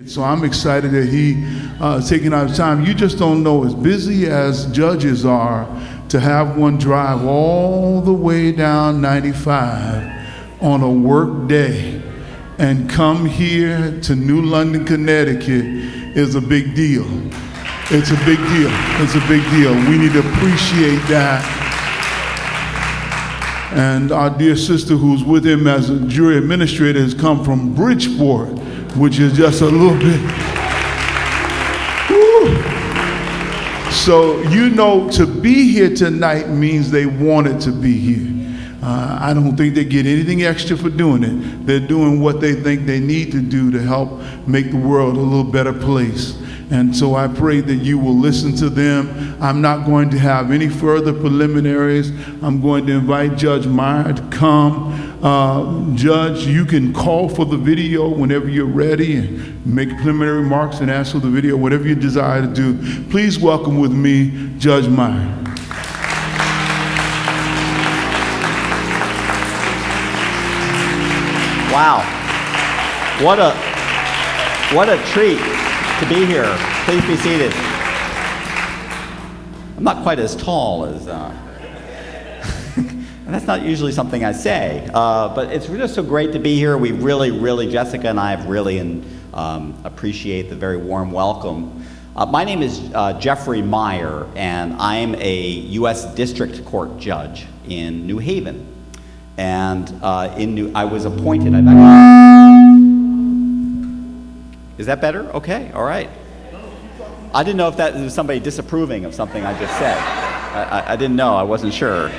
So I'm excited that he taking out time. You just don't know, as busy as judges are, to have one drive all the way down 95 on a work day and come here to New London, Connecticut is a big deal. It's a big deal. It's a big deal. We need to appreciate that. And our dear sister who's with him as a jury administrator has come from Bridgeport, which is just a little bit. Woo. So you know, to be here tonight means they wanted to be here. I don't think they get anything extra for doing it. They're doing what they think they need to do to help make the world a little better place. And so I pray that you will listen to them. I'm not going to have any further preliminaries. I'm going to invite Judge Meyer to come. Judge, you can call for the video whenever you're ready and make preliminary remarks and ask for the video, whatever you desire to do. Please welcome with me, Judge Meyer. Wow, what a treat to be here. Please be seated. I'm not quite as tall as, and that's not usually something I say, but it's just so great to be here. We really, Jessica and I have really appreciate the very warm welcome. My name is Jeffrey Meyer, and I'm a U.S. District Court judge in New Haven. And I was appointed. Is that better? Okay, all right. I didn't know if that was somebody disapproving of something I just said. I didn't know. I wasn't sure.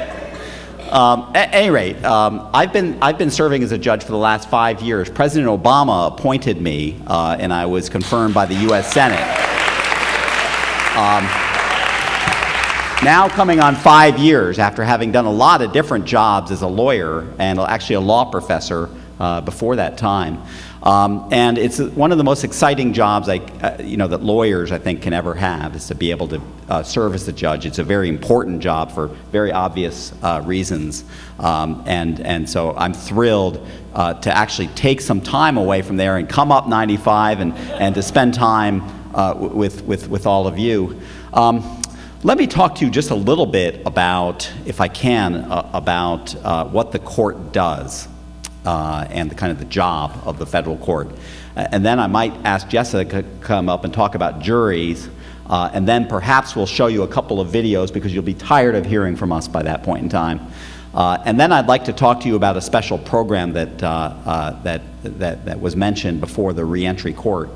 At any rate, I've been serving as a judge for the last 5 years. President Obama appointed me, and I was confirmed by the U.S. Senate. Now coming on 5 years after having done a lot of different jobs as a lawyer and actually a law professor before that time. And it's one of the most exciting jobs that lawyers, I think, can ever have, is to be able to serve as a judge. It's a very important job for very obvious reasons. And so I'm thrilled to actually take some time away from there and come up 95 and to spend time with all of you. Let me talk to you just a little bit about, if I can, about what the court does and the job of the federal court. And then I might ask Jessica to come up and talk about juries, and then perhaps we'll show you a couple of videos because you'll be tired of hearing from us by that point in time. And then I'd like to talk to you about a special program that was mentioned before the reentry court.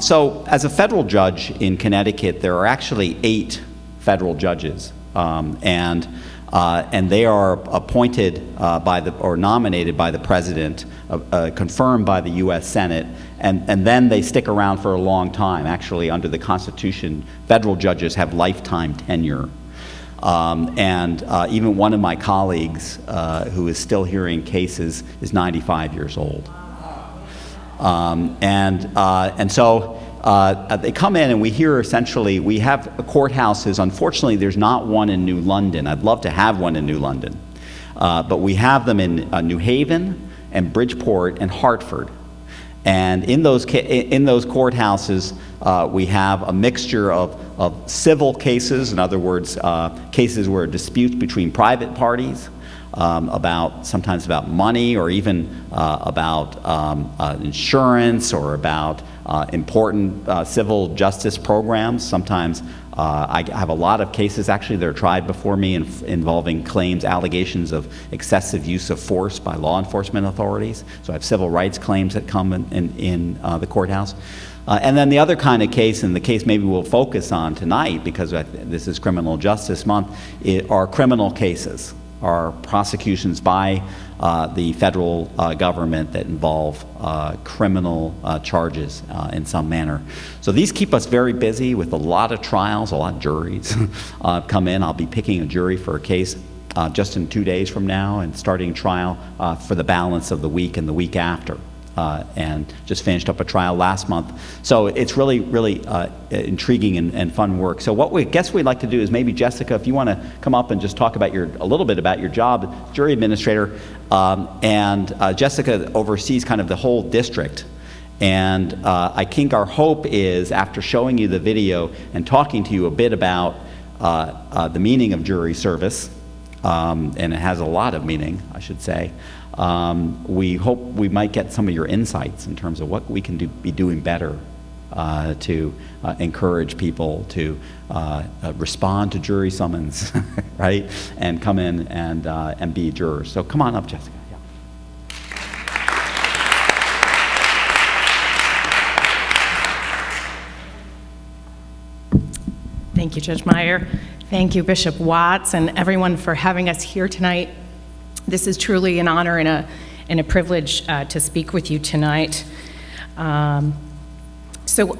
So as a federal judge in Connecticut, there are actually 8 federal judges, and they are appointed or nominated by the president, confirmed by the U.S. Senate, and then they stick around for a long time. Actually, under the Constitution, federal judges have lifetime tenure. Even one of my colleagues, who is still hearing cases, is 95 years old. So they come in and we hear essentially, we have courthouses. Unfortunately, there's not one in New London. I'd love to have one in New London. But we have them in New Haven and Bridgeport and Hartford. And in those courthouses, we have a mixture of civil cases, in other words, cases where disputes between private parties, sometimes about money, or even about insurance, or about important civil justice programs. Sometimes I have a lot of cases actually that are tried before me involving claims, allegations of excessive use of force by law enforcement authorities. So I have civil rights claims that come in the courthouse. And then the other kind of case, and the case maybe we'll focus on tonight because this is Criminal Justice Month, are criminal cases, are prosecutions by the federal government that involve criminal charges in some manner. So these keep us very busy with a lot of trials, a lot of juries come in. I'll be picking a jury for a case just in 2 days from now and starting trial for the balance of the week and the week after. And just finished up a trial last month. So it's really intriguing and fun work. So what we'd like to do is maybe, Jessica, if you want to come up and just talk about a little bit about your job, jury administrator. Jessica oversees kind of the whole district. And I think our hope is, after showing you the video and talking to you a bit about the meaning of jury service, and it has a lot of meaning, I should say, we hope we might get some of your insights in terms of what we can be doing better to encourage people to respond to jury summons, right, and come in and be jurors. So come on up, Jessica. Yeah. Thank you, Judge Meyer. Thank you, Bishop Watts, and everyone for having us here tonight. This is truly an honor and a privilege to speak with you tonight. So,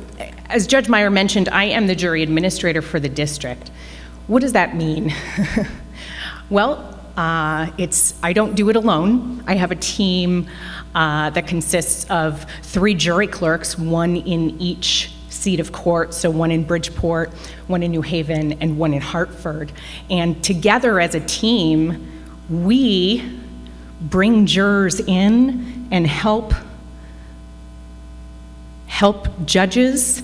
as Judge Meyer mentioned, I am the jury administrator for the district. What does that mean? Well, I don't do it alone. I have a team that consists of 3 jury clerks, 1 in each seat of court, so 1 in Bridgeport, 1 in New Haven, and 1 in Hartford. And together as a team, we bring jurors in and help judges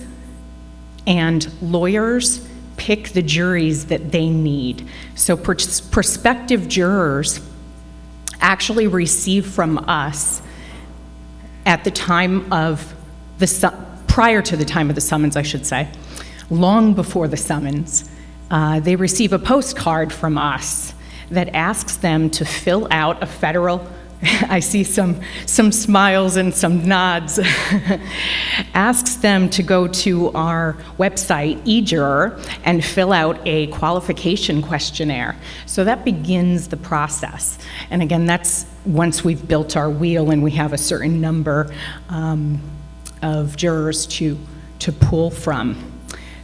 and lawyers pick the juries that they need. So prospective jurors actually receive from us at the time of prior to the time of the summons, I should say, long before the summons, they receive a postcard from us that asks them to fill out a federal, I see some smiles and some nods, asks them to go to our website, eJuror, and fill out a qualification questionnaire. So that begins the process. And again, that's once we've built our wheel and we have a certain number of jurors to pull from.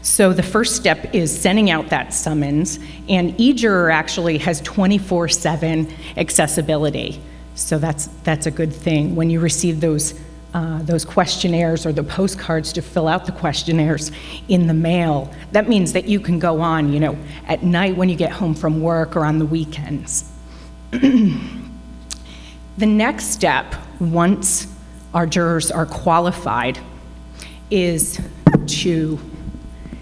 So the first step is sending out that summons, and eJuror actually has 24/7 accessibility. So that's a good thing. When you receive those questionnaires or the postcards to fill out the questionnaires in the mail, that means that you can go on, at night when you get home from work or on the weekends. The next step, once our jurors are qualified, is to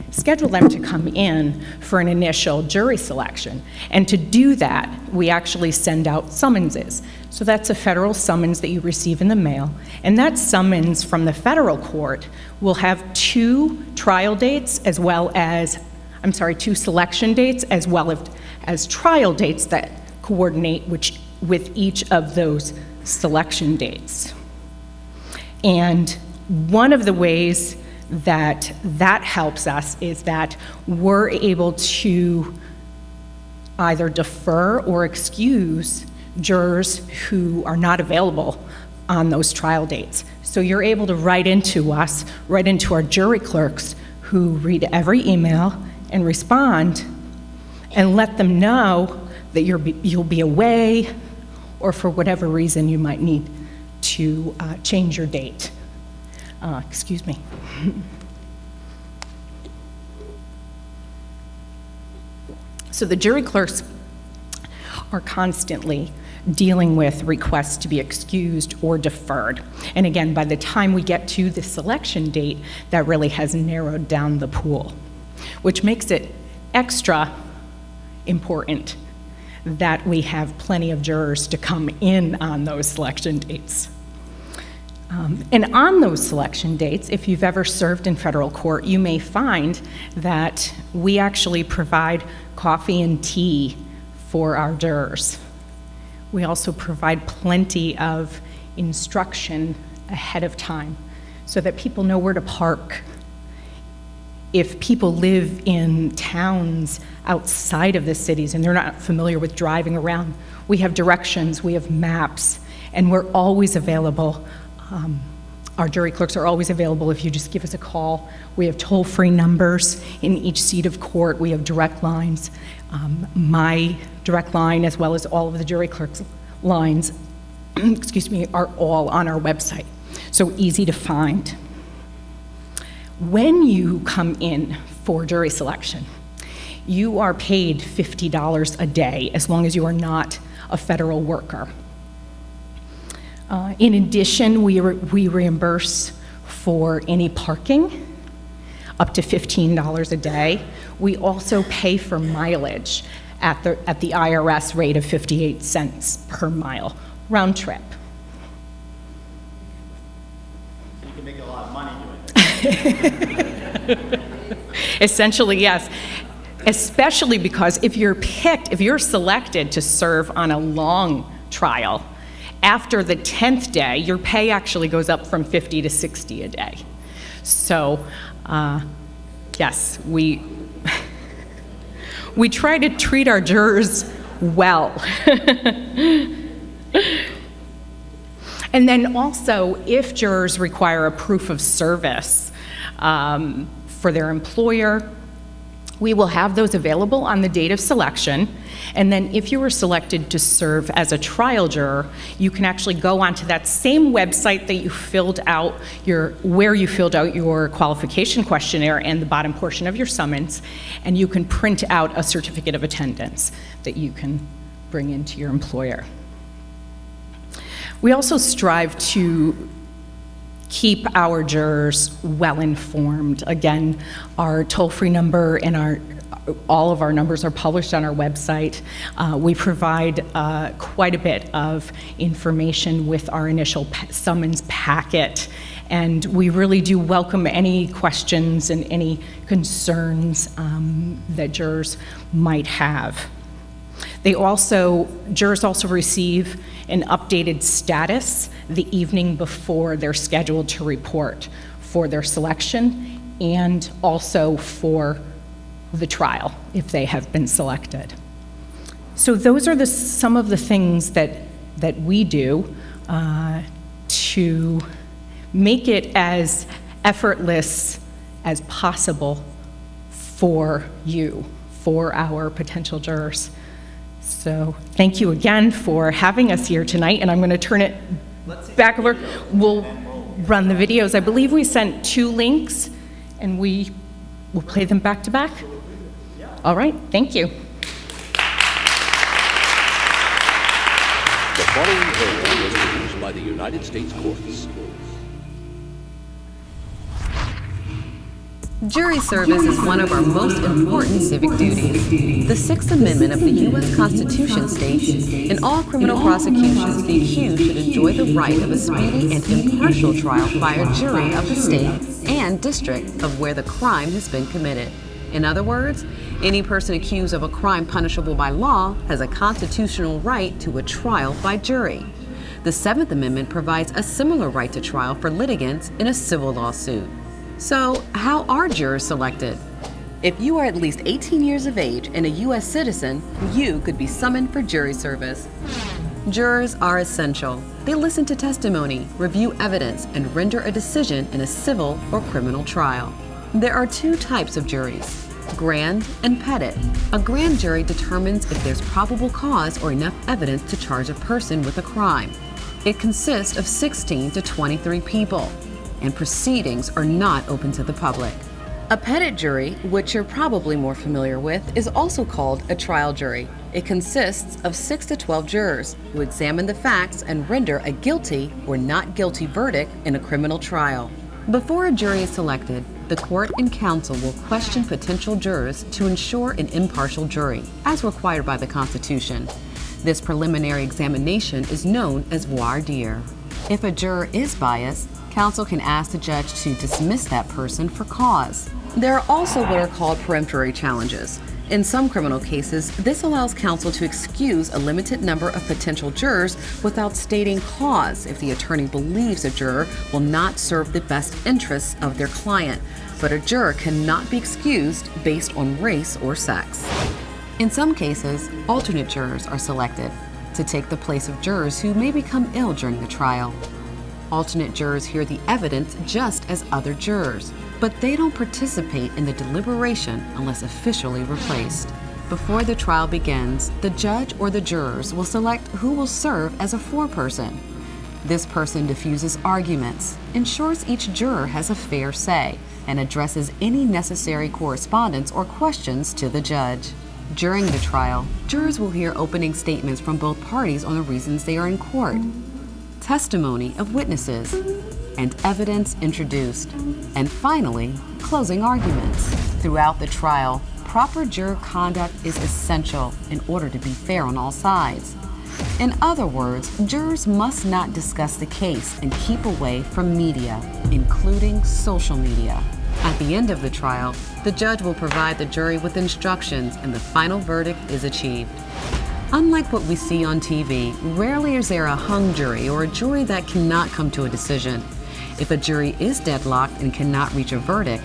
schedule them to come in for an initial jury selection. And to do that, we actually send out summonses. So that's a federal summons that you receive in the mail. And that summons from the federal court will have 2 trial dates as well as, 2 selection dates as well as trial dates that coordinate with each of those selection dates. And one of the ways that helps us is that we're able to either defer or excuse jurors who are not available on those trial dates. So you're able to write into us, write into our jury clerks who read every email and respond, and let them know that you'll be away, or for whatever reason you might need to change your date. Excuse me. So the jury clerks are constantly dealing with requests to be excused or deferred. And again, by the time we get to the selection date, that really has narrowed down the pool, which makes it extra important that we have plenty of jurors to come in on those selection dates. And on those selection dates, if you've ever served in federal court, you may find that we actually provide coffee and tea for our jurors. We also provide plenty of instruction ahead of time so that people know where to park. If people live in towns outside of the cities and they're not familiar with driving around, we have directions, we have maps, and we're always available. Our jury clerks are always available if you just give us a call. We have toll-free numbers in each seat of court. We have direct lines. My direct line, as well as all of the jury clerks' lines, are all on our website, so easy to find. When you come in for jury selection, you are paid $50 a day as long as you are not a federal worker. In addition, we reimburse for any parking, up to $15 a day. We also pay for mileage at the IRS rate of 58 cents per mile, round trip. You can make a lot of money doing this. Essentially, yes. Especially because if you're selected to serve on a long trial, after the 10th day, your pay actually goes up from 50 to 60 a day. So, yes, we try to treat our jurors well. And then also, if jurors require a proof of service for their employer, we will have those available on the date of selection. And then if you were selected to serve as a trial juror, you can actually go onto that same website that you filled out where you filled out your qualification questionnaire and the bottom portion of your summons, and you can print out a certificate of attendance that you can bring into your employer. We also strive to keep our jurors well informed. Again, our toll-free number and all of our numbers are published on our website. We provide quite a bit of information with our initial summons packet, and we really do welcome any questions and any concerns that jurors might have. Jurors also receive an updated status the evening before they're scheduled to report for their selection and also for the trial if they have been selected. So those are some of the things that we do to make it as effortless as possible for you, for our potential jurors. So thank you again for having us here tonight, and I'm going to turn it back over. We'll run the videos. I believe we sent 2 links, and we will play them back to back. All right, thank you. The following program was produced by the United States Courts. Jury service is one of our most important civic duties. The Sixth Amendment of the U.S. Constitution states, in all criminal prosecutions, the accused should enjoy the right of a speedy and impartial trial by a jury of the state and district of where the crime has been committed. In other words, any person accused of a crime punishable by law has a constitutional right to a trial by jury. The Seventh Amendment provides a similar right to trial for litigants in a civil lawsuit. So, how are jurors selected? If you are at least 18 years of age and a U.S. citizen, you could be summoned for jury service. Jurors are essential. They listen to testimony, review evidence, and render a decision in a civil or criminal trial. There are 2 types of juries, grand and petit. A grand jury determines if there's probable cause or enough evidence to charge a person with a crime. It consists of 16 to 23 people, and proceedings are not open to the public. A petit jury, which you're probably more familiar with, is also called a trial jury. It consists of 6 to 12 jurors who examine the facts and render a guilty or not guilty verdict in a criminal trial. Before a jury is selected, the court and counsel will question potential jurors to ensure an impartial jury, as required by the Constitution. This preliminary examination is known as voir dire. If a juror is biased, counsel can ask the judge to dismiss that person for cause. There are also what are called peremptory challenges. In some criminal cases, this allows counsel to excuse a limited number of potential jurors without stating cause if the attorney believes a juror will not serve the best interests of their client, but a juror cannot be excused based on race or sex. In some cases, alternate jurors are selected to take the place of jurors who may become ill during the trial. Alternate jurors hear the evidence just as other jurors, but they don't participate in the deliberation unless officially replaced. Before the trial begins, the judge or the jurors will select who will serve as a foreperson. This person diffuses arguments, ensures each juror has a fair say, and addresses any necessary correspondence or questions to the judge. During the trial, jurors will hear opening statements from both parties on the reasons they are in court, testimony of witnesses, and evidence introduced. And finally, closing arguments. Throughout the trial, proper juror conduct is essential in order to be fair on all sides. In other words, jurors must not discuss the case and keep away from media, including social media. At the end of the trial, the judge will provide the jury with instructions and the final verdict is achieved. Unlike what we see on TV, rarely is there a hung jury or a jury that cannot come to a decision. If a jury is deadlocked and cannot reach a verdict,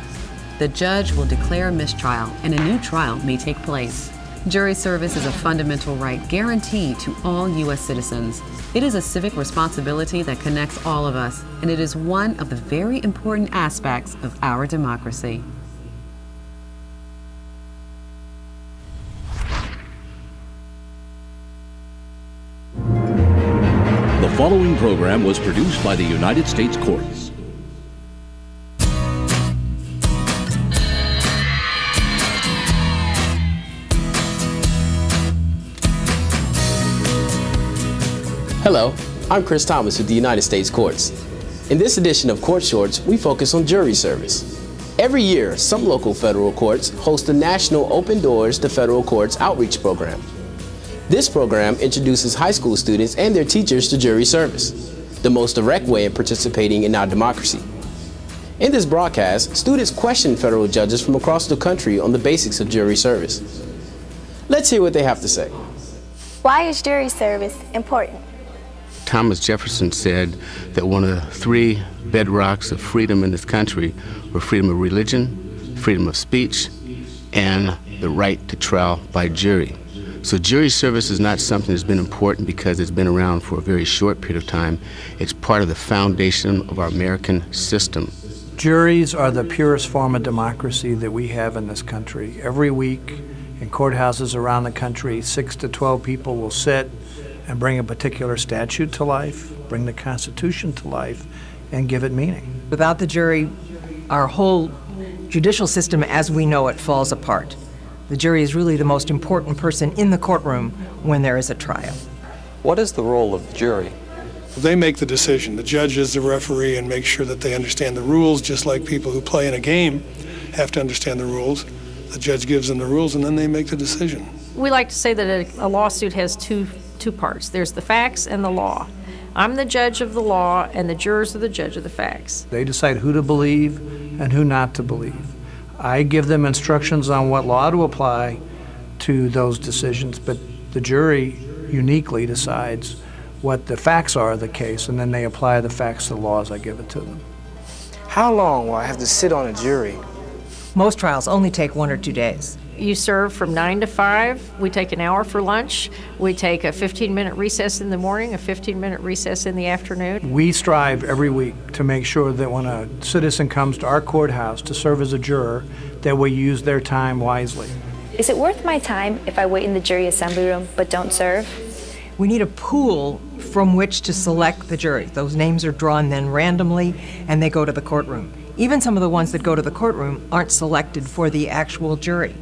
the judge will declare a mistrial and a new trial may take place. Jury service is a fundamental right guaranteed to all U.S. citizens. It is a civic responsibility that connects all of us, and it is one of the very important aspects of our democracy. The following program was produced by the United States Courts. Hello, I'm Chris Thomas with the United States Courts. In this edition of Court Shorts, we focus on jury service. Every year, some local federal courts host the National Open Doors to Federal Courts Outreach Program. This program introduces high school students and their teachers to jury service, the most direct way of participating in our democracy. In this broadcast, students question federal judges from across the country on the basics of jury service. Let's hear what they have to say. Why is jury service important? Thomas Jefferson said that one of the three bedrocks of freedom in this country were freedom of religion, freedom of speech, and the right to trial by jury. So jury service is not something that's been important because it's been around for a very short period of time. It's part of the foundation of our American system. Juries are the purest form of democracy that we have in this country. Every week in courthouses around the country, 6 to 12 people will sit and bring a particular statute to life, bring the Constitution to life, and give it meaning. Without the jury, our whole judicial system as we know it falls apart. The jury is really the most important person in the courtroom when there is a trial. What is the role of the jury? They make the decision. The judge is the referee and makes sure that they understand the rules, just like people who play in a game have to understand the rules. The judge gives them the rules and then they make the decision. We like to say that a lawsuit has two parts. There's the facts and the law. I'm the judge of the law and the jurors are the judge of the facts. They decide who to believe and who not to believe. I give them instructions on what law to apply to those decisions, but the jury uniquely decides what the facts are of the case, and then they apply the facts to the law as I give it to them. How long will I have to sit on a jury? Most trials only take 1 or 2 days. You serve from 9 to 5. We take an hour for lunch. We take a 15-minute recess in the morning, a 15-minute recess in the afternoon. We strive every week to make sure that when a citizen comes to our courthouse to serve as a juror, that we use their time wisely. Is it worth my time if I wait in the jury assembly room but don't serve? We need a pool from which to select the jury. Those names are drawn then randomly, and they go to the courtroom. Even some of the ones that go to the courtroom aren't selected for the actual jury.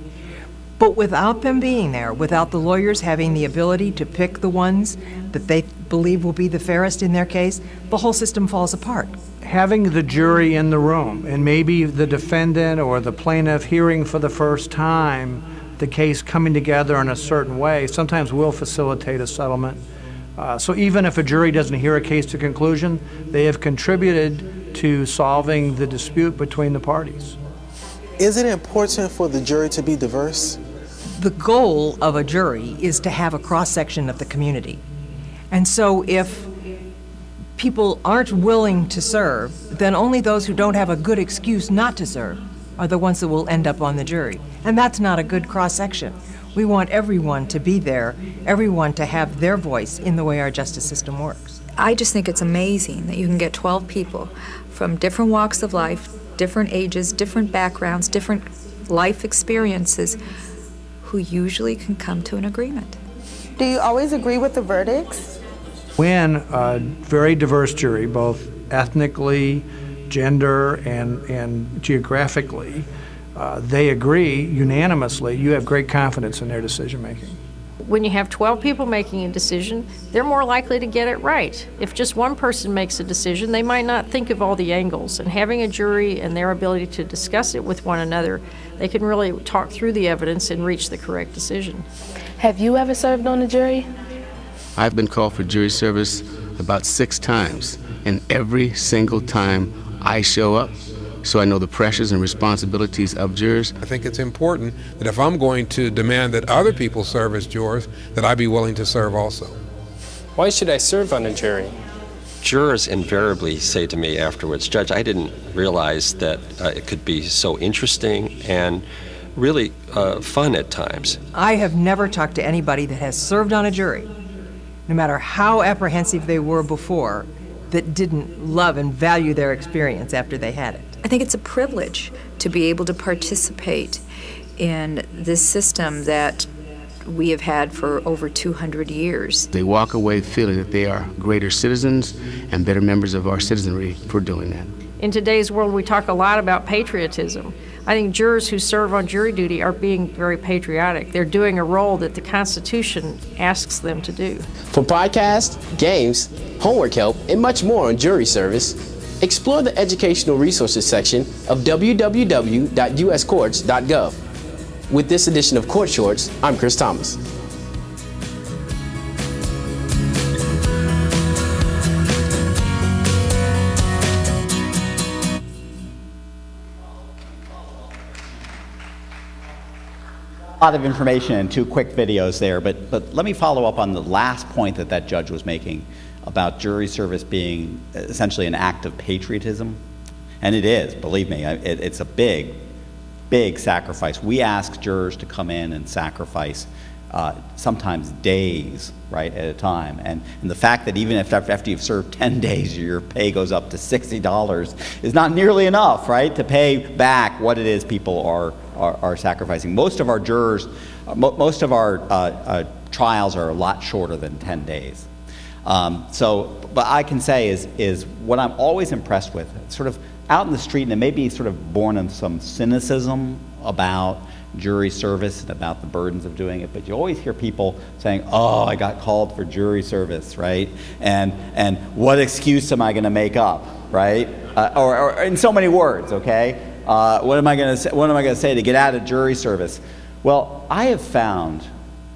But without them being there, without the lawyers having the ability to pick the ones that they believe will be the fairest in their case, the whole system falls apart. Having the jury in the room and maybe the defendant or the plaintiff hearing for the first time the case coming together in a certain way sometimes will facilitate a settlement. So even if a jury doesn't hear a case to conclusion, they have contributed to solving the dispute between the parties. Is it important for the jury to be diverse? The goal of a jury is to have a cross-section of the community. And so if people aren't willing to serve, then only those who don't have a good excuse not to serve are the ones that will end up on the jury. And that's not a good cross-section. We want everyone to be there, everyone to have their voice in the way our justice system works. I just think it's amazing that you can get 12 people from different walks of life, different ages, different backgrounds, different life experiences, who usually can come to an agreement. Do you always agree with the verdicts? When a very diverse jury, both ethnically, gender, and geographically, they agree unanimously, you have great confidence in their decision making. When you have 12 people making a decision, they're more likely to get it right. If just one person makes a decision, they might not think of all the angles. And having a jury and their ability to discuss it with one another, they can really talk through the evidence and reach the correct decision. Have you ever served on a jury? I've been called for jury service about 6 times, and every single time I show up, so I know the pressures and responsibilities of jurors. I think it's important that if I'm going to demand that other people serve as jurors, that I be willing to serve also. Why should I serve on a jury? Jurors invariably say to me afterwards, Judge, I didn't realize that it could be so interesting and really fun at times. I have never talked to anybody that has served on a jury, no matter how apprehensive they were before, that didn't love and value their experience after they had it. I think it's a privilege to be able to participate in this system that we have had for over 200 years. They walk away feeling that they are greater citizens and better members of our citizenry for doing that. In today's world, we talk a lot about patriotism. I think jurors who serve on jury duty are being very patriotic. They're doing a role that the Constitution asks them to do. For podcasts, games, homework help, and much more on jury service, explore the educational resources section of www.uscourts.gov. With this edition of Court Shorts, I'm Chris Thomas. A lot of information in 2 quick videos there, but let me follow up on the last point that judge was making about jury service being essentially an act of patriotism. And it is, believe me, it's a big, big sacrifice. We ask jurors to come in and sacrifice sometimes days, right, at a time. And the fact that even if after you've served 10 days, your pay goes up to $60 is not nearly enough, right, to pay back what it is people are sacrificing. Most of our jurors, most of our trials are a lot shorter than 10 days. But I can say is what I'm always impressed with, sort of out in the street, and it may be sort of born of some cynicism about jury service and about the burdens of doing it, but you always hear people saying, oh, I got called for jury service, right? And what excuse am I going to make up, right? Or in so many words, okay? What am I going to say to get out of jury service? Well, I have found,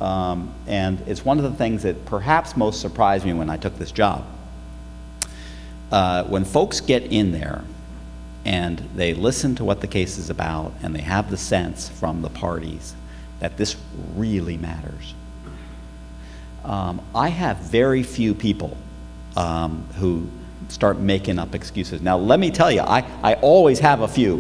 and it's one of the things that perhaps most surprised me when I took this job, when folks get in there and they listen to what the case is about and they have the sense from the parties that this really matters. I have very few people who start making up excuses. Now, let me tell you, I always have a few,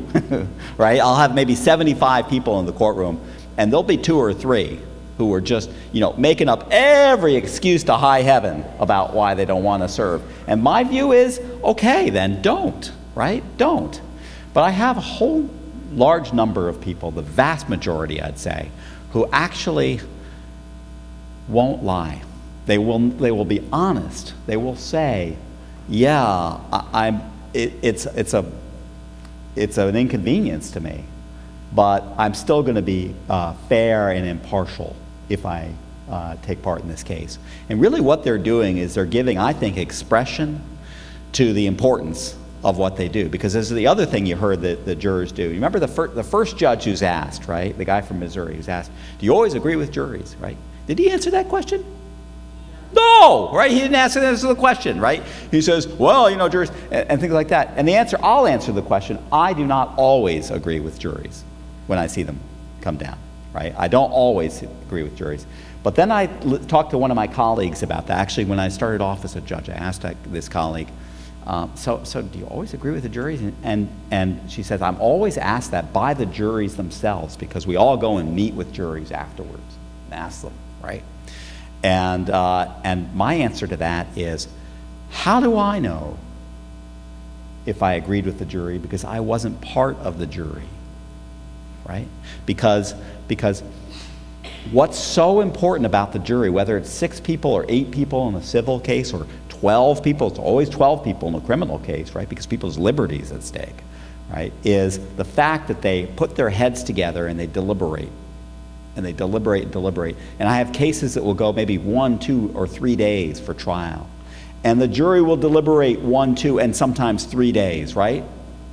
right? I'll have maybe 75 people in the courtroom, and there'll be 2 or 3 who are just, making up every excuse to high heaven about why they don't want to serve. And my view is, okay, then don't, right? Don't. But I have a whole large number of people, the vast majority, I'd say, who actually won't lie. They will be honest. They will say, yeah, it's an inconvenience to me, but I'm still going to be fair and impartial if I take part in this case. And really what they're doing is they're giving, I think, expression to the importance of what they do. Because this is the other thing you heard that the jurors do. You remember the first judge who's asked, right? The guy from Missouri who's asked, do you always agree with juries, right? Did he answer that question? No, right? He didn't answer the question, right? He says, well, juries, and things like that. And the answer, I'll answer the question, I do not always agree with juries when I see them come down, right? I don't always agree with juries. But then I talked to one of my colleagues about that. Actually, when I started off as a judge, I asked this colleague, so do you always agree with the juries? And she says, I'm always asked that by the juries themselves, because we all go and meet with juries afterwards and ask them, right? And my answer to that is, how do I know if I agreed with the jury? Because I wasn't part of the jury, right? Because what's so important about the jury, whether it's 6 people or 8 people in a civil case or 12 people, it's always 12 people in a criminal case, right? Because people's liberties at stake, right? Is the fact that they put their heads together and they deliberate, and they deliberate and deliberate. And I have cases that will go maybe 1, 2, or 3 days for trial. And the jury will deliberate 1, 2, and sometimes 3 days, right?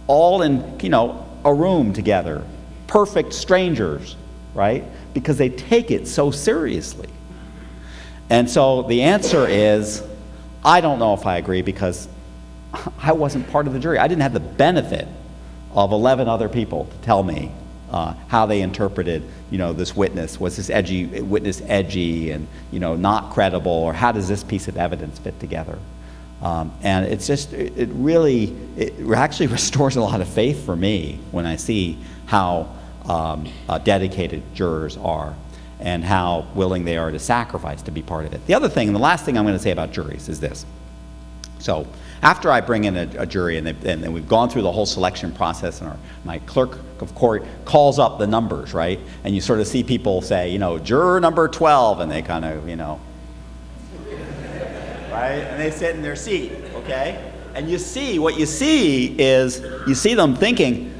All in, a room together. Perfect strangers, right? Because they take it so seriously. And so the answer is, I don't know if I agree, because I wasn't part of the jury. I didn't have the benefit of 11 other people to tell me how they interpreted, this witness. Was this witness edgy and, not credible, or how does this piece of evidence fit together? And it's just, it actually restores a lot of faith for me when I see how dedicated jurors are and how willing they are to sacrifice to be part of it. The other thing, and the last thing I'm going to say about juries is this. So after I bring in a jury and we've gone through the whole selection process, and my clerk of court calls up the numbers, right? And you sort of see people say, juror number 12, and they kind of, right? And they sit in their seat, okay? And what you see is, you see them thinking,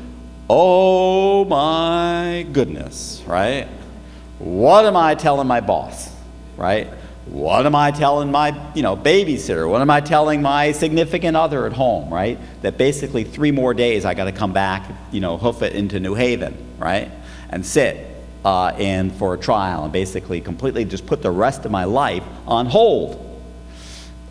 oh my goodness, right? What am I telling my boss, right? What am I telling my, babysitter? What am I telling my significant other at home, right? That basically 3 more days I got to come back, hoof it into New Haven, right? And sit in for a trial and basically completely just put the rest of my life on hold.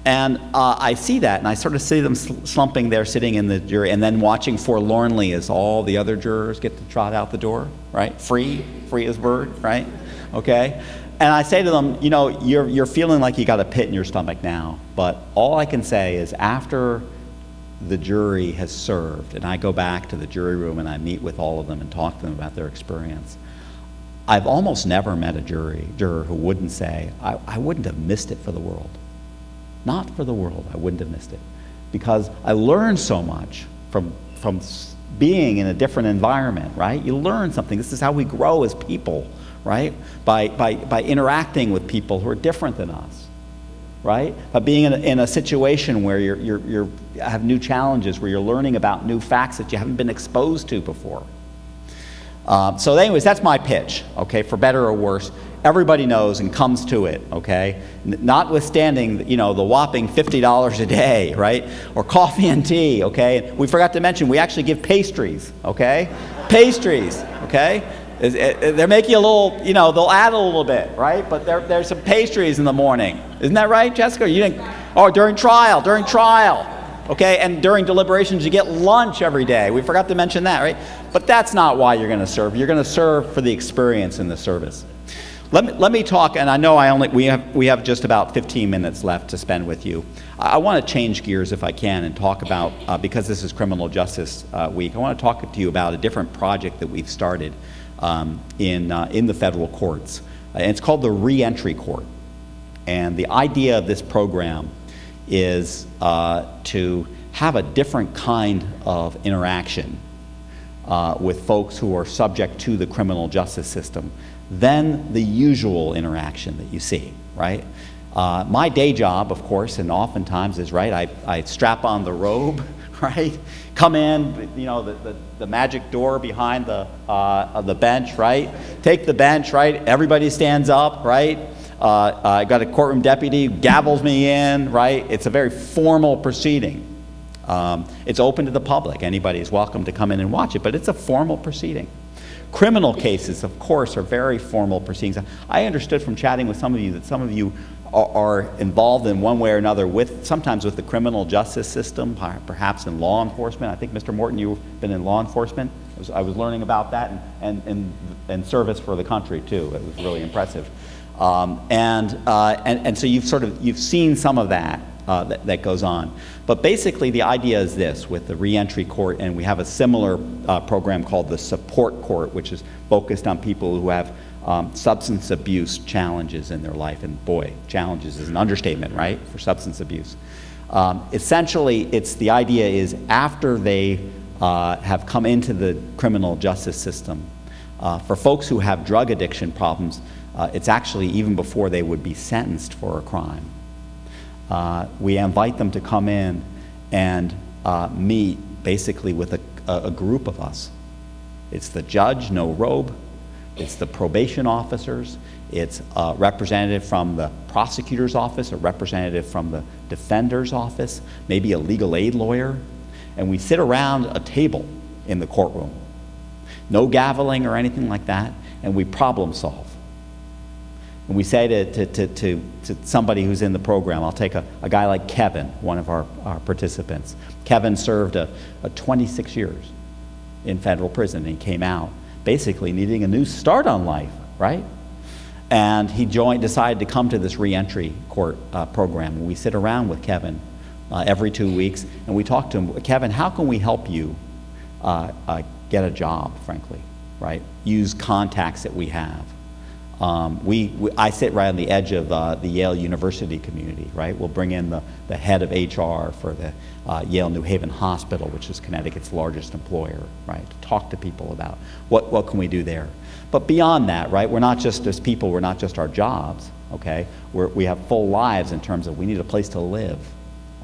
And I see that, and I sort of see them slumping there, sitting in the jury, and then watching forlornly as all the other jurors get to trot out the door, right? Free as bird, right? Okay? And I say to them, you're feeling like you got a pit in your stomach now, but all I can say is after the jury has served, and I go back to the jury room and I meet with all of them and talk to them about their experience, I've almost never met a juror who wouldn't say, I wouldn't have missed it for the world. Not for the world, I wouldn't have missed it. Because I learned so much from being in a different environment, right? You learn something. This is how we grow as people, right? By interacting with people who are different than us, right? By being in a situation where you have new challenges, where you're learning about new facts that you haven't been exposed to before. So anyways, that's my pitch, okay, for better or worse. Everybody knows and comes to it, okay? Notwithstanding, the whopping $50 a day, right? Or coffee and tea, okay? We forgot to mention, we actually give pastries, okay? Pastries, okay? They're making a little, they'll add a little bit, right? But there's some pastries in the morning. Isn't that right, Jessica? You didn't, during trial. Okay, and during deliberations, you get lunch every day. We forgot to mention that, right? But that's not why you're going to serve. You're going to serve for the experience in the service. Let me talk, and I know we have just about 15 minutes left to spend with you. I want to change gears if I can and talk about, because this is Criminal Justice Week, I want to talk to you about a different project that we've started in the federal courts. And it's called the Reentry Court. And the idea of this program is to have a different kind of interaction with folks who are subject to the criminal justice system than the usual interaction that you see, right? My day job, of course, and oftentimes is, right, I strap on the robe, right? Come in, the magic door behind the bench, right? Take the bench, right? Everybody stands up, right? I got a courtroom deputy, gavels me in, right? It's a very formal proceeding. It's open to the public. Anybody is welcome to come in and watch it, but it's a formal proceeding. Criminal cases, of course, are very formal proceedings. I understood from chatting with some of you that some of you are involved in one way or another sometimes with the criminal justice system, perhaps in law enforcement. I think, Mr. Morton, you've been in law enforcement. I was learning about that and service for the country, too. It was really impressive. And so you've seen some of that that goes on. But basically the idea is this with the reentry court, and we have a similar program called the support court, which is focused on people who have substance abuse challenges in their life. And boy, challenges is an understatement, right, for substance abuse. Essentially, the idea is after they have come into the criminal justice system, for folks who have drug addiction problems, it's actually even before they would be sentenced for a crime. We invite them to come in and meet basically with a group of us. It's the judge, no robe, It's the probation officers, it's a representative from the prosecutor's office, a representative from the defender's office, maybe a legal aid lawyer, and we sit around a table in the courtroom. No gaveling or anything like that, and we problem solve. And we say to somebody who's in the program, I'll take a guy like Kevin, one of our participants. Kevin served a 26 years in federal prison, and he came out basically needing a new start on life, right? And he decided to come to this reentry court program. And we sit around with Kevin every 2 weeks, and we talk to him, Kevin, how can we help you get a job, frankly, right? Use contacts that we have. I sit right on the edge of the Yale University community, right? We'll bring in the head of HR for the Yale New Haven Hospital, which is Connecticut's largest employer, right? To talk to people about what can we do there. But beyond that, right, we're not just as people, we're not just our jobs, okay? We have full lives in terms of we need a place to live,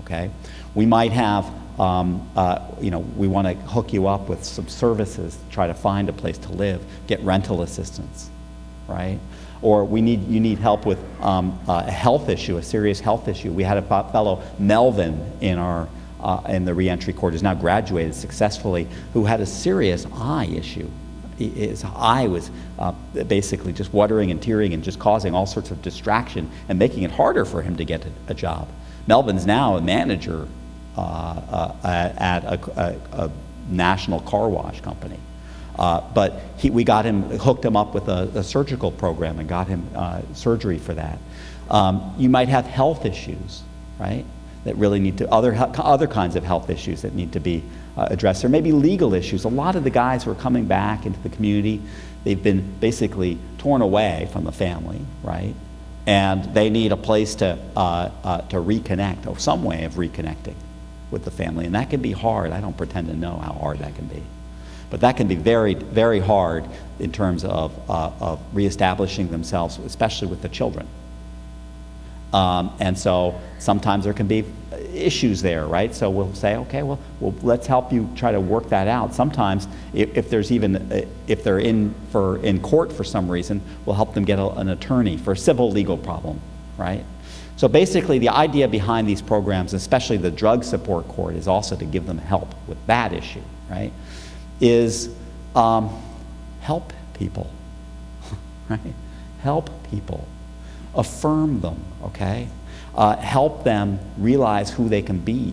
okay? We might have, we want to hook you up with some services, try to find a place to live, get rental assistance, right? Or you need help with a health issue, a serious health issue. We had a fellow, Melvin, in the reentry court, who's now graduated successfully, who had a serious eye issue. His eye was basically just watering and tearing and just causing all sorts of distraction and making it harder for him to get a job. Melvin's now a manager at a national car wash company. But we hooked him up with a surgical program and got him surgery for that. You might have health issues, right? That really need to, other kinds of health issues that need to be addressed. There may be legal issues. A lot of the guys who are coming back into the community, they've been basically torn away from the family, right? And they need a place to reconnect, or some way of reconnecting with the family. And that can be hard. I don't pretend to know how hard that can be. But that can be very, very hard in terms of reestablishing themselves, especially with the children. And so sometimes there can be issues there, right? So we'll say, okay, well let's help you try to work that out. Sometimes if they're in court for some reason, we'll help them get an attorney for a civil legal problem, right? So basically the idea behind these programs, especially the drug support court, is also to give them help with that issue, right? Is help people, right? Help people. Affirm them, okay? Help them realize who they can be.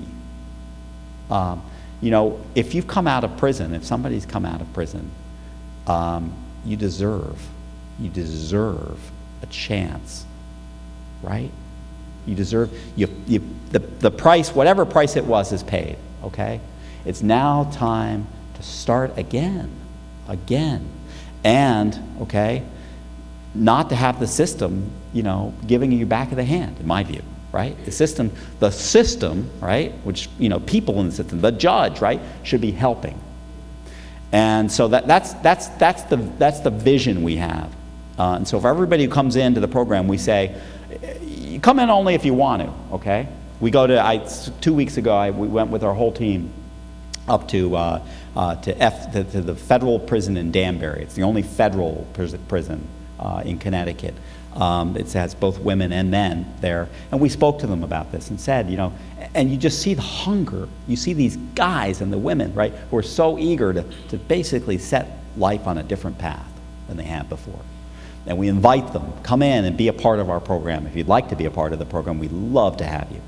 If you've come out of prison, if somebody's come out of prison, you deserve a chance, right? You deserve, the price, whatever price it was, is paid, okay? It's now time to start again, and, okay, not to have the system, giving you back of the hand, in my view, right? The system, right, which, people in the system, the judge, right, should be helping. And so that's the vision we have. And so for everybody who comes into the program, we say, you come in only if you want to, okay? We go to, 2 weeks ago, we went with our whole team up to the federal prison in Danbury. It's the only federal prison in Connecticut. It has both women and men there. And we spoke to them about this and said, and you just see the hunger. You see these guys and the women, right, who are so eager to basically set life on a different path than they have before. And we invite them, come in and be a part of our program. If you'd like to be a part of the program, we'd love to have you.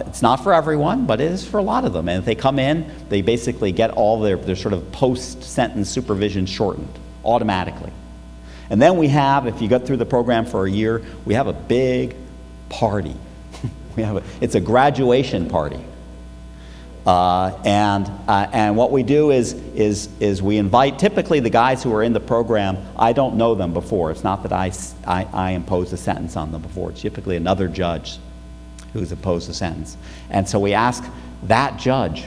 It's not for everyone, but it is for a lot of them. And if they come in, they basically get all their sort of post-sentence supervision shortened automatically. And then we have, if you got through the program for a year, we have a big party. It's a graduation party. And what we do is we invite, typically the guys who are in the program, I don't know them before. It's not that I impose a sentence on them before. It's typically another judge who's imposed a sentence. And so we ask that judge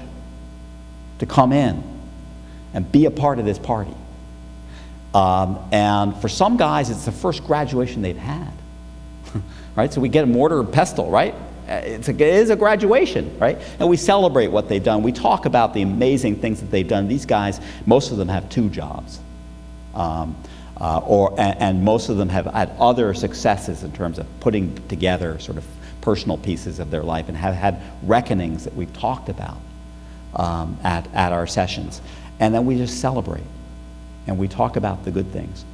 to come in and be a part of this party. And for some guys, it's the first graduation they've had, right? So we get a mortar and pestle, right? It is a graduation, right? And we celebrate what they've done. We talk about the amazing things that they've done. These guys, most of them have 2 jobs, And most of them have had other successes in terms of putting together sort of personal pieces of their life and have had reckonings that we've talked about at our sessions. And then we just celebrate and we talk about the good things.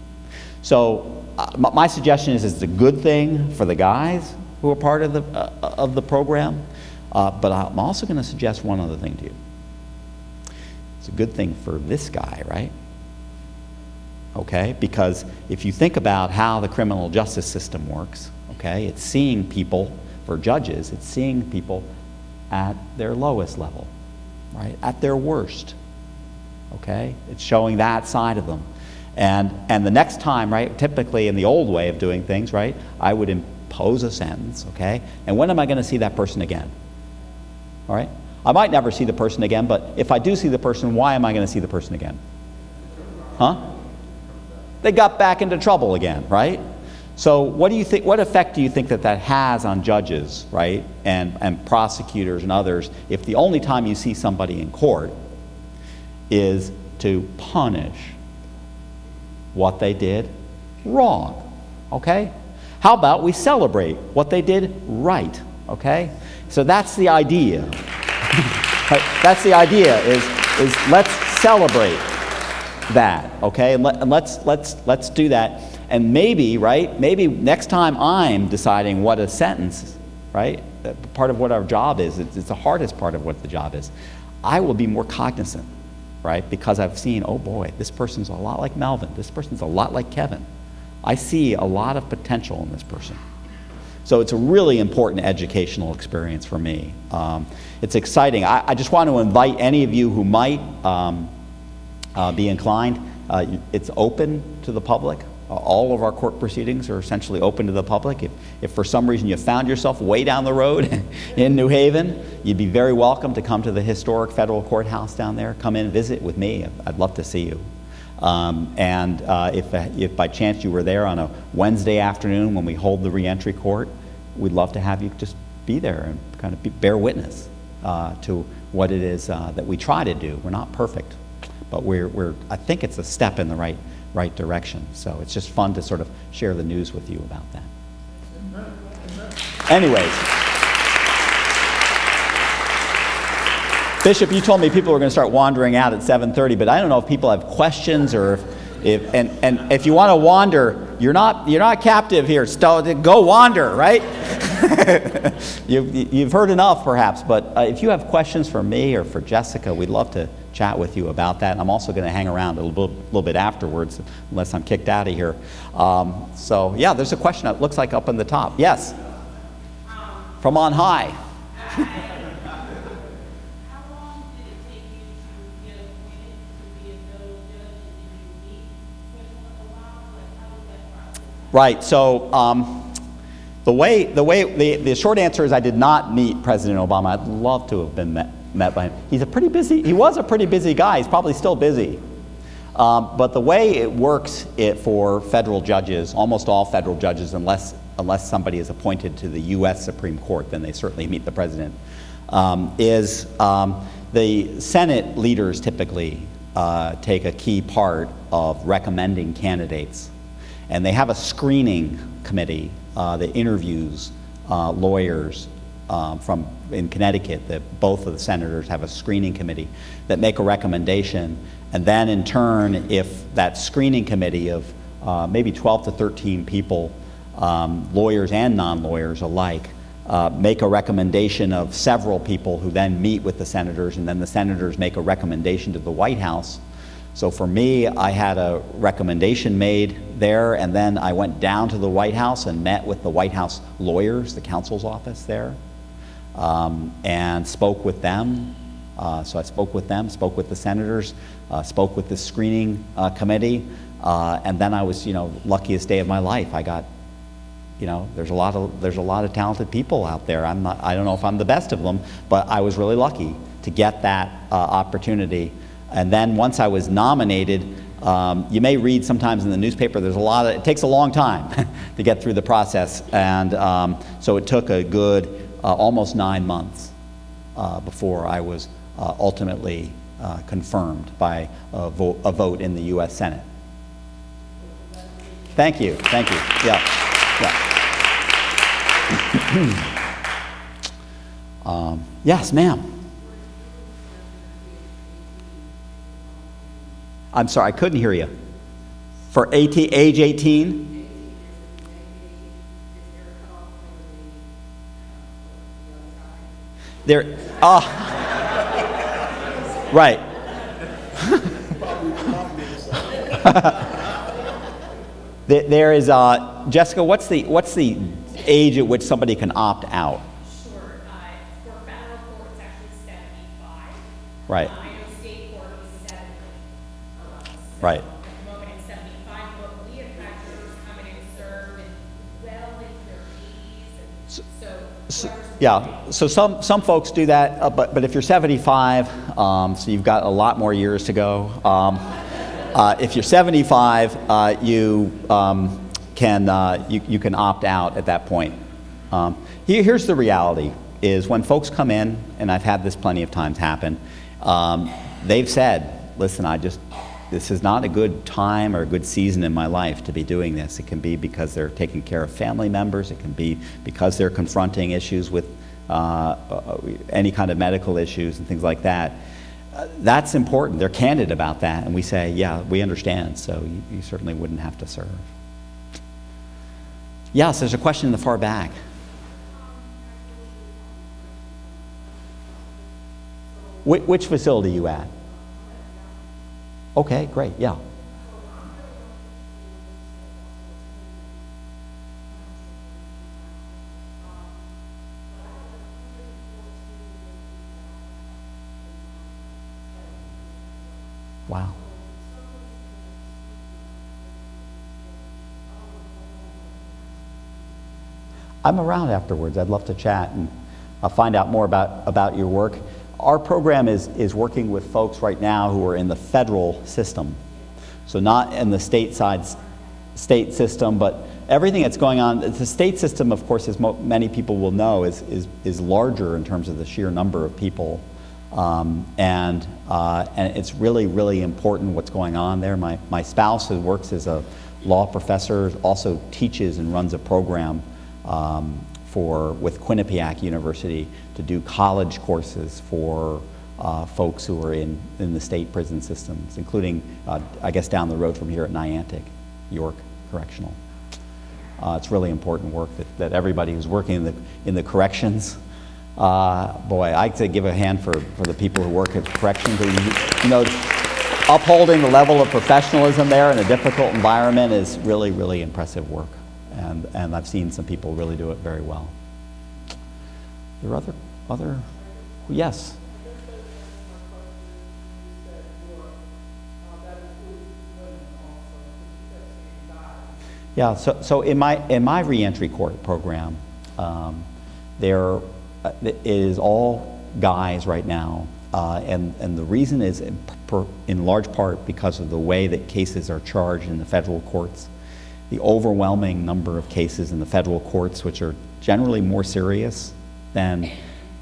So my suggestion is it's a good thing for the guys who are part of the program, but I'm also going to suggest one other thing to you. It's a good thing for this guy, right? Okay, because if you think about how the criminal justice system works, okay, it's seeing people, for judges, it's seeing people at their lowest level, right, at their worst, okay? It's showing that side of them. And the next time, right, typically in the old way of doing things, right, I would impose a sentence, okay? And when am I going to see that person again? All right? I might never see the person again, but if I do see the person, why am I going to see the person again? Huh? They got back into trouble again, right? So what do you think, what effect do you think that has on judges, right, and prosecutors and others if the only time you see somebody in court is to punish what they did wrong, okay? How about we celebrate what they did right, okay? So that's the idea. That's the idea, is let's celebrate that, okay? And let's do that. And maybe, right, maybe next time I'm deciding what a sentence, right, part of what our job is, it's the hardest part of what the job is, I will be more cognizant, right, because I've seen, oh boy, this person's a lot like Melvin, this person's a lot like Kevin. I see a lot of potential in this person. So it's a really important educational experience for me. It's exciting. I just want to invite any of you who might be inclined. It's open to the public. All of our court proceedings are essentially open to the public. If for some reason you found yourself way down the road in New Haven, you'd be very welcome to come to the historic federal courthouse down there. Come in and visit with me. I'd love to see you. If by chance you were there on a Wednesday afternoon when we hold the reentry court, we'd love to have you just be there and kind of bear witness to what it is that we try to do. We're not perfect, but I think it's a step in the right direction. So it's just fun to sort of share the news with you about that. Anyways, Bishop, you told me people were going to start wandering out at 7:30, but I don't know if people have questions or if you want to wander, you're not captive here. Go wander, right? You've heard enough, perhaps, but if you have questions for me or for Jessica, we'd love to chat with you about that. And I'm also going to hang around a little bit afterwards, unless I'm kicked out of here. So yeah, there's a question that looks like up in the top. Yes, from on high. Right. So the short answer is I did not meet President Obama. I'd love to have been met by him. He was a pretty busy guy. He's probably still busy. But the way it works for federal judges, almost all federal judges, unless somebody is appointed to the U.S. Supreme Court, then they certainly meet the president, is the Senate leaders typically take a key part of recommending candidates. And they have a screening committee that interviews lawyers in Connecticut. That both of the senators have a screening committee that make a recommendation. And then in turn, if that screening committee of maybe 12 to 13 people, lawyers and non-lawyers alike, make a recommendation of several people who then meet with the senators, and then the senators make a recommendation to the White House. So for me, I had a recommendation made there, and then I went down to the White House and met with the White House lawyers, the counsel's office there, and spoke with them. So I spoke with them, spoke with the senators, spoke with the screening committee, and then I was, luckiest day of my life. I got, there's a lot of talented people out there. I don't know if I'm the best of them, but I was really lucky to get that opportunity. And then once I was nominated, you may read sometimes in the newspaper, it takes a long time to get through the process. And so it took a good almost 9 months before I was ultimately confirmed by a vote in the U.S. Senate. Thank you. Thank you. Yeah. Yes, ma'am. I'm sorry, I couldn't hear you. For age 18? There, right. There is, Jessica, what's the age at which somebody can opt out? Sure. For federal court, it's actually 75. Right. I know state court is 70. Right. At the moment it's 75, but we have had jurors come in and serve well into their 80s. Yeah, so some folks do that, but if you're 75, so you've got a lot more years to go. If you're 75, you can opt out at that point. Here's the reality: is when folks come in, and I've had this plenty of times happen, they've said, "Listen, this is not a good time or a good season in my life to be doing this." It can be because they're taking care of family members. It can be because they're confronting issues with any kind of medical issues and things like that. That's important. They're candid about that, and we say, yeah, we understand, so you certainly wouldn't have to serve. Yes, there's a question in the far back. Which facility are you at? Okay, great, yeah. Wow. I'm around afterwards. I'd love to chat and find out more about your work. Our program is working with folks right now who are in the federal system. So not in the state system, but everything that's going on. The state system, of course, as many people will know, is larger in terms of the sheer number of people. And it's really, really important what's going on there. My spouse, who works as a law professor, also teaches and runs a program with Quinnipiac University to do college courses for folks who are in the state prison systems, including, I guess, down the road from here at Niantic, York Correctional. It's really important work that everybody who's working in the corrections. Boy, I could give a hand for the people who work at corrections. You know, upholding the level of professionalism there in a difficult environment is really, really impressive work. And I've seen some people really do it very well. There are other, yes. Yeah, so in my reentry court program, it is all guys right now, and the reason is in large part because of the way that cases are charged in the federal courts. The overwhelming number of cases in the federal courts, which are generally more serious than,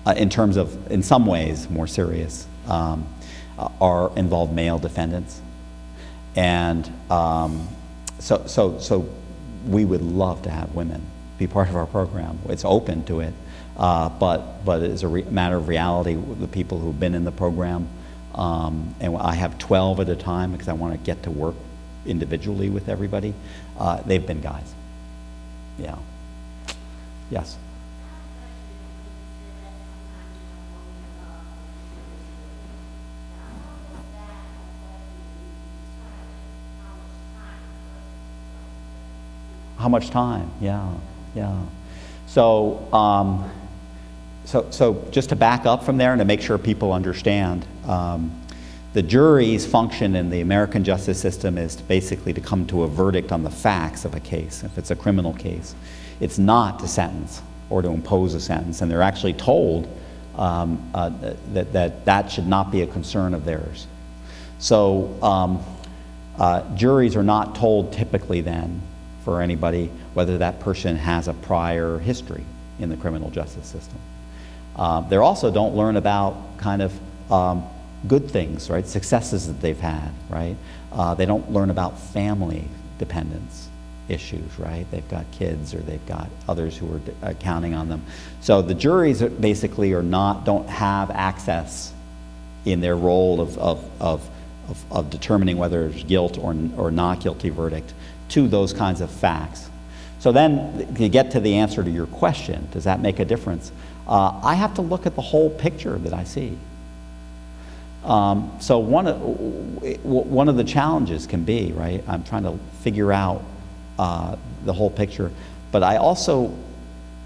in some ways more serious, involve male defendants, and so we would love to have women be part of our program. It's open to it. But it's a matter of reality with the people who've been in the program. And I have 12 at a time because I want to get to work individually with everybody. They've been guys. Yeah. Yes. How much time? Yeah. So, so just to back up from there and to make sure people understand, the jury's function in the American justice system is basically to come to a verdict on the facts of a case. If it's a criminal case, it's not to sentence or to impose a sentence, and they're actually told that should not be a concern of theirs. So juries are not told typically then for anybody whether that person has a prior history in the criminal justice system. They also don't learn about kind of good things, right? Successes that they've had, right? They don't learn about family dependence issues, right? They've got kids or they've got others who are counting on them. So the juries basically don't have access in their role of determining whether it's guilt or not guilty verdict to those kinds of facts. So then to get to the answer to your question, does that make a difference? I have to look at the whole picture that I see. So one of the challenges can be, right, I'm trying to figure out the whole picture, but I also,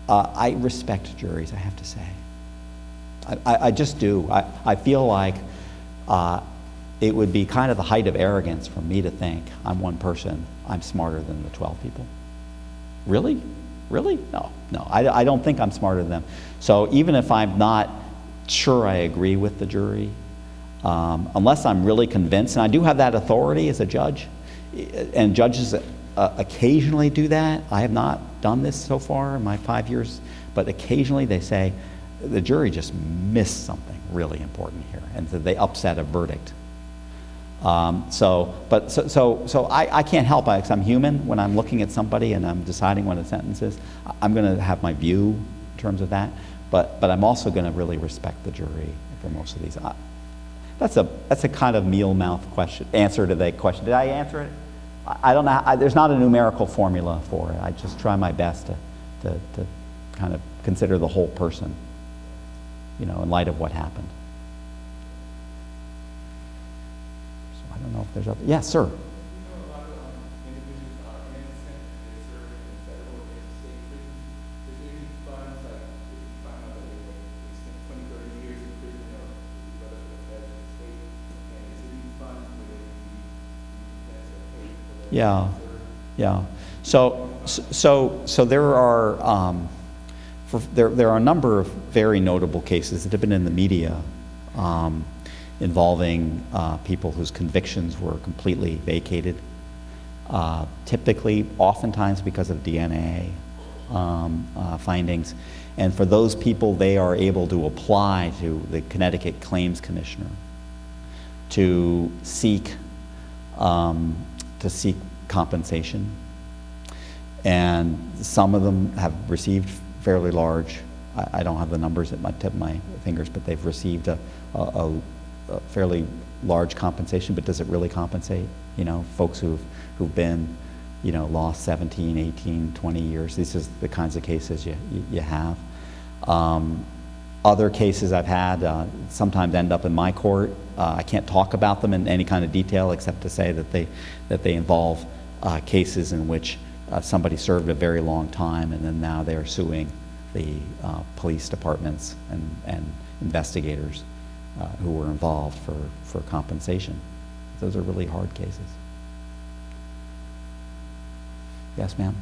I respect juries, I have to say. I just do. I feel like it would be kind of the height of arrogance for me to think I'm one person, I'm smarter than the 12 people. Really? Really? No, I don't think I'm smarter than them. So even if I'm not sure I agree with the jury, unless I'm really convinced, and I do have that authority as a judge, and judges occasionally do that. I have not done this so far in my 5 years, but occasionally they say, the jury just missed something really important here, and so they upset a verdict. So I can't help it because I'm human. When I'm looking at somebody and I'm deciding what a sentence is, I'm going to have my view in terms of that, but I'm also going to really respect the jury for most of these. That's a kind of meal-mouth answer to that question. Did I answer it? I don't know. There's not a numerical formula for it. I just try my best to kind of consider the whole person, in light of what happened. So I don't know if there's other. Yes, sir. Yeah. So there are there are a number of very notable cases that have been in the media involving people whose convictions were completely vacated. Typically, oftentimes because of DNA findings, and for those people, they are able to apply to the Connecticut Claims Commissioner to seek compensation, and some of them have received fairly large. I don't have the numbers at my tip of my fingers, but they've received a fairly large compensation. But does it really compensate? Folks who've been, lost 17, 18, 20 years. These are the kinds of cases you have. Other cases I've had sometimes end up in my court. I can't talk about them in any kind of detail except to say that they involve cases in which somebody served a very long time and then now they're suing the police departments and investigators who were involved for compensation. Those are really hard cases. Yes, ma'am?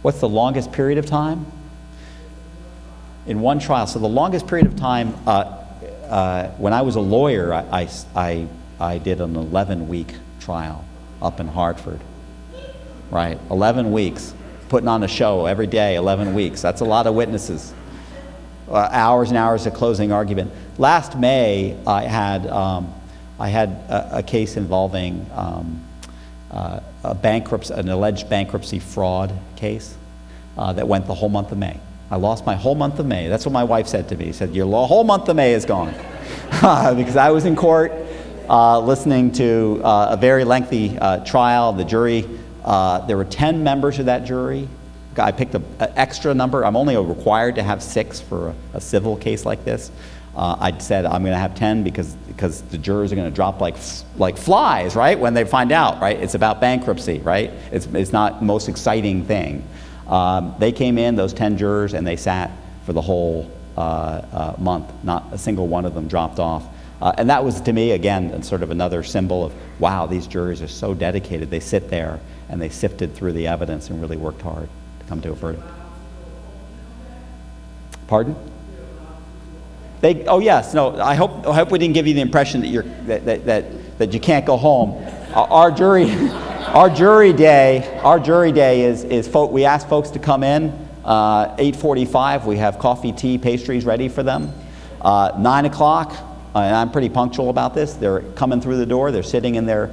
What's the longest period of time? In one trial. So the longest period of time, when I was a lawyer, I did an 11-week trial up in Hartford. Right, 11 weeks, putting on a show every day, 11 weeks. That's a lot of witnesses. Hours and hours of closing argument. Last May, I had a case involving an alleged bankruptcy fraud case that went the whole month of May. I lost my whole month of May. That's what my wife said to me. She said, your whole month of May is gone. Because I was in court listening to a very lengthy trial. The jury, there were 10 members of that jury. I picked an extra number. I'm only required to have 6 for a civil case like this. I said I'm going to have 10 because the jurors are going to drop like flies, right, when they find out, right? It's about bankruptcy, right? It's not the most exciting thing. They came in, those 10 jurors, and they sat for the whole month. Not a single one of them dropped off. And that was, to me, again, sort of another symbol of, wow, these jurors are so dedicated. They sit there and they sifted through the evidence and really worked hard to come to a verdict. Pardon? Oh yes, no. I hope we didn't give you the impression that you can't go home. Our jury day is we ask folks to come in 8:45. We have coffee, tea, pastries ready for them. 9 o'clock, and I'm pretty punctual about this. They're coming through the door. They're sitting in their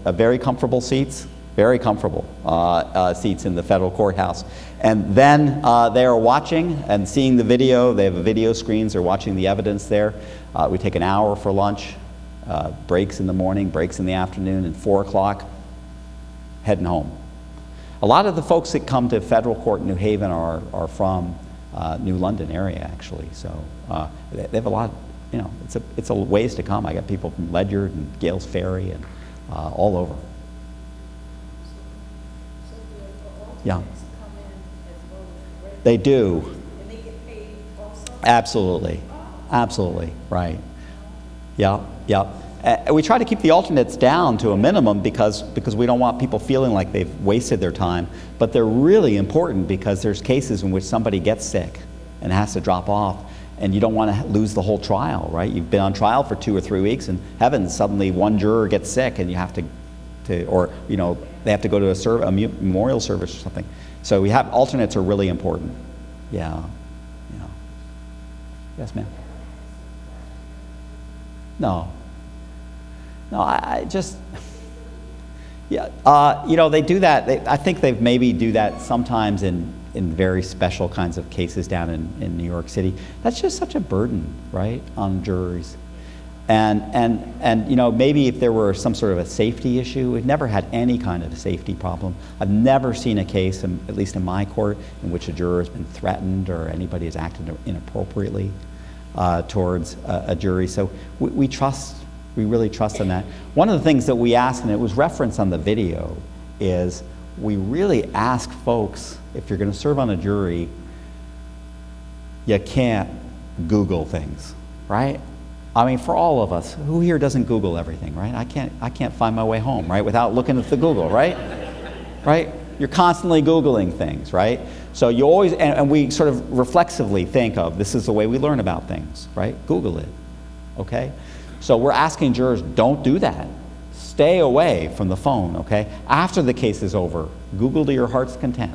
very comfortable seats, very comfortable seats in the federal courthouse. And then they are watching and seeing the video. They have video screens. They're watching the evidence there. We take an hour for lunch, breaks in the morning, breaks in the afternoon, and 4 o'clock, heading home. A lot of the folks that come to federal court in New Haven are from New London area, actually. So they have a lot, you know, it's a ways to come. I got people from Ledyard and Gales Ferry and all over. Yeah. They do. Absolutely. Absolutely. Right. Yeah. Yeah. We try to keep the alternates down to a minimum because we don't want people feeling like they've wasted their time. But they're really important because there's cases in which somebody gets sick and has to drop off, and you don't want to lose the whole trial, right? You've been on trial for 2 or 3 weeks, and heavens, suddenly one juror gets sick, and you have to or you know, they have to go to a memorial service or something. So we have alternates are really important. Yeah. Yeah. Yes, ma'am. No. No, I just, yeah, you know, they do that. I think they maybe do that sometimes in very special kinds of cases down in New York City. That's just such a burden, right, on juries. And you know, maybe if there were some sort of a safety issue, we've never had any kind of a safety problem. I've never seen a case, at least in my court, in which a juror has been threatened or anybody has acted inappropriately towards a jury. So we trust. We really trust in that. One of the things that we ask, and it was referenced on the video, is we really ask folks, if you're going to serve on a jury, you can't Google things, right? I mean, for all of us, who here doesn't Google everything, right? I can't find my way home, right, without looking at the Google, right? Right? You're constantly Googling things, right? So you always, and we sort of reflexively think of, this is the way we learn about things, right? Google it, okay? So we're asking jurors, don't do that. Stay away from the phone, okay? After the case is over, Google to your heart's content,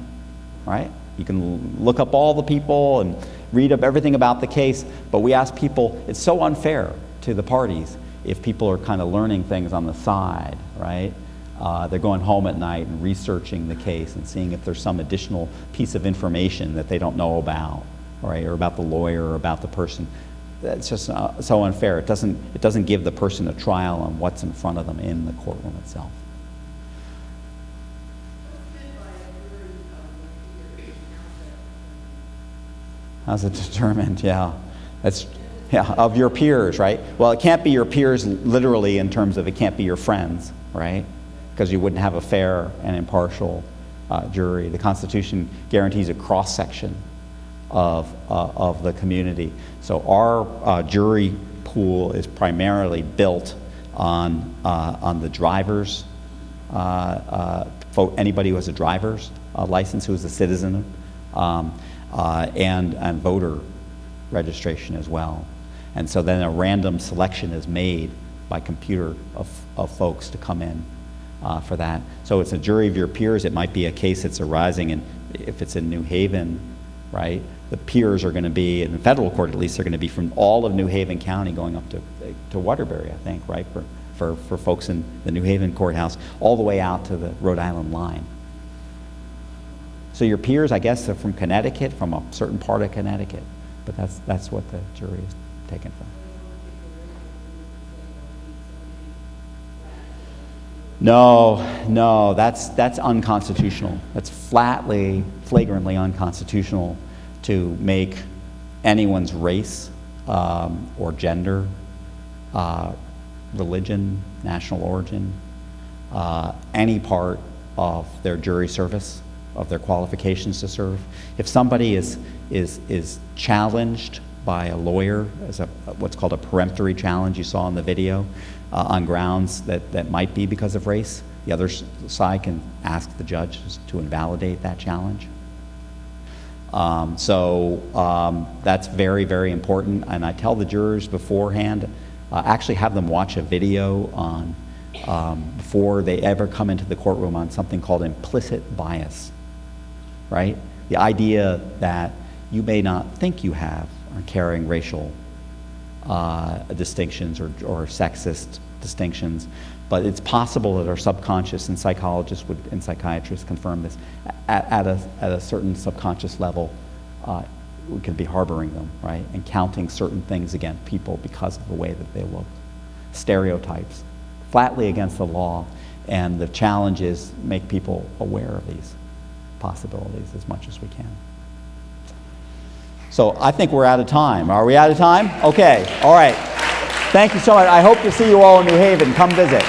right? You can look up all the people and read up everything about the case, but we ask people, it's so unfair to the parties if people are kind of learning things on the side, right? They're going home at night and researching the case and seeing if there's some additional piece of information that they don't know about, right? Or about the lawyer or about the person. That's just so unfair. It doesn't give the person a trial on what's in front of them in the courtroom itself. How's it determined? Yeah, of your peers, right? Well, it can't be your peers literally in terms of it can't be your friends, right? Because you wouldn't have a fair and impartial jury. The Constitution guarantees a cross section of the community. So our jury pool is primarily built on the drivers, anybody who has a driver's license who is a citizen, and voter registration as well. And so then a random selection is made by computer of folks to come in for that. So it's a jury of your peers. It might be a case that's arising, and if it's in New Haven, right? The peers are going to be, in the federal court at least, they're going to be from all of New Haven County going up to Waterbury, I think, right? For folks in the New Haven courthouse, all the way out to the Rhode Island line. So your peers, I guess, are from Connecticut, from a certain part of Connecticut, but that's what the jury is taken from. No, that's unconstitutional. That's flagrantly unconstitutional to make anyone's race or gender, religion, national origin, any part of their jury service, of their qualifications to serve. If somebody is challenged by a lawyer as what's called a peremptory challenge, you saw in the video, on grounds that might be because of race, the other side can ask the judge to invalidate that challenge. That's very, very important, and I tell the jurors beforehand, actually have them watch a video on before they ever come into the courtroom on something called implicit bias, right? The idea that you may not think you are carrying racial distinctions or sexist distinctions. But it's possible that our subconscious, and psychologists and psychiatrists confirm this, at a certain subconscious level, we could be harboring them, right? And counting certain things against people because of the way that they look. Stereotypes, flatly against the law. And the challenge is make people aware of these possibilities as much as we can. So I think we're out of time. Are we out of time? Okay, all right. Thank you so much. I hope to see you all in New Haven. Come visit.